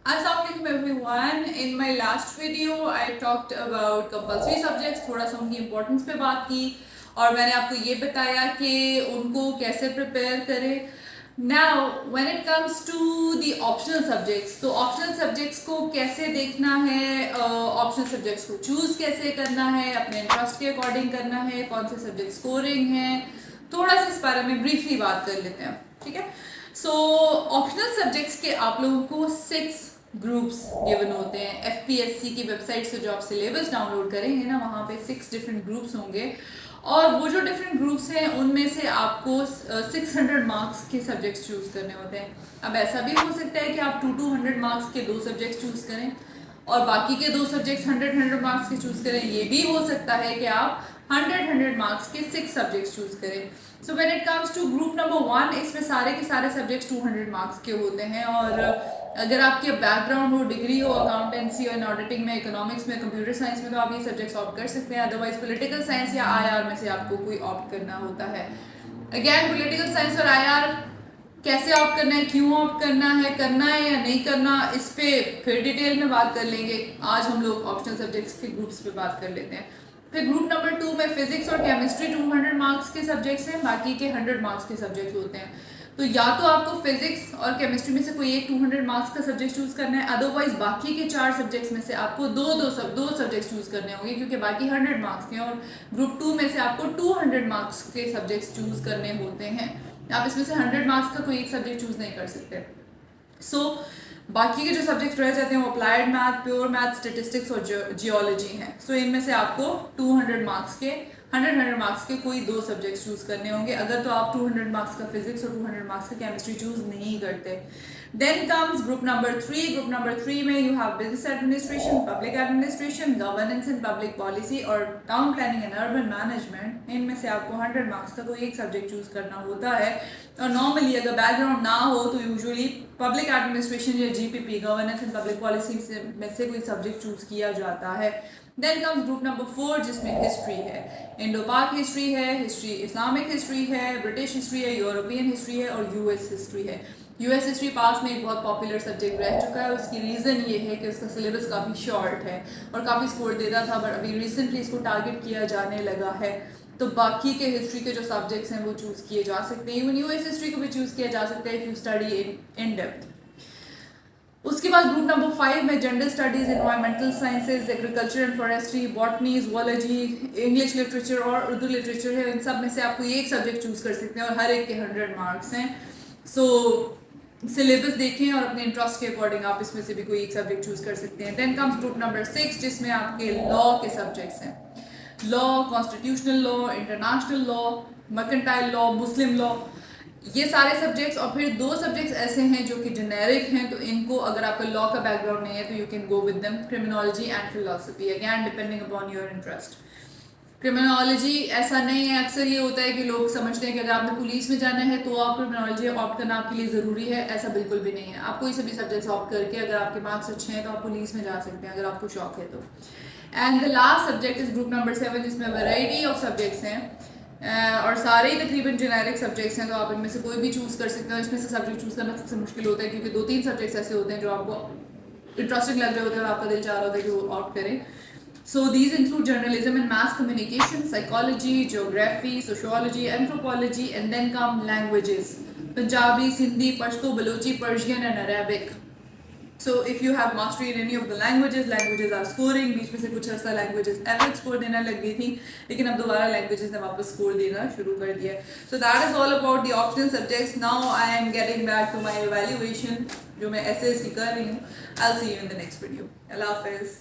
Assalamualaikum everyone. In my last video I talked about compulsory subjects, थोड़ा सा उनकी importance पे बात की और मैंने आपको ये बताया कि उनको कैसे prepare करें. Now when it comes to the optional subjects, तो optional subjects को कैसे देखना है, optional subjects को choose कैसे करना है, अपने interest के according करना है, कौन से subject scoring हैं, थोड़ा सा इस बारे में briefly बात कर लेते हैं. ठीक है. सो ऑप्शनल सब्जेक्ट्स के आप लोगों को 6 ग्रुप्स गिवन होते हैं. एफपीएससी की वेबसाइट से जो आप सिलेबस डाउनलोड करेंगे ना, वहाँ पे 6 डिफरेंट ग्रुप्स होंगे और वो जो डिफरेंट ग्रुप्स हैं उनमें से आपको 600 मार्क्स के सब्जेक्ट्स चूज़ करने होते हैं. अब ऐसा भी हो सकता है कि आप 200 मार्क्स के 2 सब्जेक्ट्स चूज़ करें और बाकी के 2 सब्जेक्ट्स 100 मार्क्स के चूज़ करें. ये भी हो सकता है कि आप 100 मार्क्स के 6 सब्जेक्ट्स चूज़ करें. So when it comes to group number 1, इसमें सारे के सारे सब्जेक्ट्स 200 मार्क्स के होते हैं और अगर आपके बैकग्राउंड हो, डिग्री हो अकाउंटेंसी और ऑडिटिंग में, इकोनॉमिक्स में, कंप्यूटर साइंस में, तो आप ये सब्जेक्ट्स ऑप्ट कर सकते हैं. अदरवाइज पॉलिटिकल साइंस या आईआर में से आपको कोई ऑप्ट करना होता है. अगेन पॉलिटिकल साइंस और आईआर कैसे ऑप्ट करना है, क्यों ऑप्ट करना है या नहीं करना, इस पे फिर डिटेल में बात कर लेंगे. आज हम लोग ऑप्शनल सब्जेक्ट्स के ग्रुप्स पे बात कर लेते हैं. फिर ग्रुप नंबर 2 में फिजिक्स और केमिस्ट्री 200 मार्क्स के सब्जेक्ट्स हैं, बाकी के 100 मार्क्स के सब्जेक्ट्स होते हैं. तो या तो आपको फिजिक्स और केमिस्ट्री में से कोई एक 200 मार्क्स का सब्जेक्ट चूज करना है, अदरवाइज बाकी के 4 सब्जेक्ट्स में से आपको दो सब्जेक्ट्स चूज करने होंगे क्योंकि बाकी 100 मार्क्स के. और ग्रुप 2 में से आपको 200 मार्क्स के सब्जेक्ट्स चूज करने होते हैं. आप इसमें से 100 मार्क्स का कोई एक सब्जेक्ट चूज नहीं कर सकते. सो बाकी के जो सब्जेक्ट रह जाते हैं वो applied math, pure math, statistics और जियोलॉजी हैं. सो इनमें से आपको 200 मार्क्स के 100 मार्क्स के कोई 2 सब्जेक्ट्स चूज करने होंगे. अगर तो आप 200 मार्क्स का फिजिक्स और 200 मार्क्स का केमिस्ट्री चूज नहीं करते. Then comes group number 3. Group number 3 में you have business administration, public administration, governance and public policy और town planning and urban management. इनमें से आपको 100 मार्क्स का कोई एक सब्जेक्ट चूज करना होता है. और नॉर्मली अगर बैकग्राउंड ना हो तो यूजुअली पब्लिक एडमिनिस्ट्रेशन या GPP, governance and public policy में से कोई सब्जेक्ट चूज किया जाता है. देन कम्स ग्रुप नंबर 4 जिसमें हिस्ट्री है, इंडो पाक हिस्ट्री है, हिस्ट्री इस्लामिक हिस्ट्री है, ब्रिटिश हिस्ट्री है, यूरोपियन हिस्ट्री है और यूएस हिस्ट्री है. यूएस हिस्ट्री पास में एक बहुत पॉपुलर सब्जेक्ट रह चुका है. उसकी रीज़न ये है कि उसका सिलेबस काफ़ी शॉर्ट है और काफ़ी स्कोर देता था, बट अभी रिसेंटली इसको टारगेट किया जाने लगा है. तो बाकी के हिस्ट्री के जो सब्जेक्ट्स हैं वो चूज़ किए जा सकते हैं. इवन यूएस हिस्ट्री को भी चूज़ किया जा सकता है if you study in depth. उसके बाद ग्रुप नंबर 5 में general studies, environmental sciences, agriculture and forestry, botany, zoology, English literature और उर्दू लिटरेचर है. इन सब में से आपको एक सब्जेक्ट चूज़ कर सकते हैं और हर एक के 100 मार्क्स हैं. सो सिलेबस देखें और अपने इंटरेस्ट के अकॉर्डिंग आप इसमें से भी कोई एक सब्जेक्ट चूज़ कर सकते हैं. देन कम्स ग्रुप नंबर 6 जिसमें आपके लॉ के सब्जेक्ट्स हैं. Law, constitutional law, international law, mercantile law, मुस्लिम लॉ, ये सारे सब्जेक्ट्स. और फिर 2 सब्जेक्ट्स ऐसे हैं जो कि जेनेरिक हैं, तो इनको अगर आपका लॉ का बैकग्राउंड नहीं है तो you can go with them, criminology and philosophy, again depending upon your interest. Criminology ऐसा नहीं है, अक्सर ये होता है कि लोग समझते हैं कि अगर आपने पुलिस में जाना है तो आप क्रिमिनोलॉजी ऑप्ट करना आपके लिए ज़रूरी है. ऐसा बिल्कुल भी नहीं है. आप कोई सभी सब्जेक्ट्स ऑप्ट करके अगर आपके मार्क्स अच्छे हैं तो आप पुलिस में जा सकते हैं अगर आपको शौक है तो. And the last subject is group number 7 जिसमें वैरायटी ऑफ सब्जेक्ट्स हैं और सारे ही तकरीबन जेनेरिक सब्जेक्ट्स हैं. तो आप इनमें से कोई भी चूज़ कर सकते हो. इसमें से सब्जेक्ट चूज़ करना सबसे मुश्किल होता है क्योंकि 2-3 सब्जेक्ट्स ऐसे होते हैं जो आपको इंटरेस्टिंग लग रहे होते हैं और आपका दिल चाह रहा होता है कि वो ऑप्ट करें. So these include journalism and mass communication, psychology, geography, sociology, anthropology, and then come languages: Punjabi, Sindhi, Pashto, Balochi, Persian, and Arabic. So if you have mastery in any of the languages are scoring. बीच में से कुछ अर्सा languages average score देना लग गई थी, लेकिन अब दोबारा languages ने वापस score देना शुरू कर दिया. So that is all about the optional subjects. Now I am getting back to my evaluation जो मैं essays की कर रही हूँ. I'll see you in the next video. Allah Hafiz.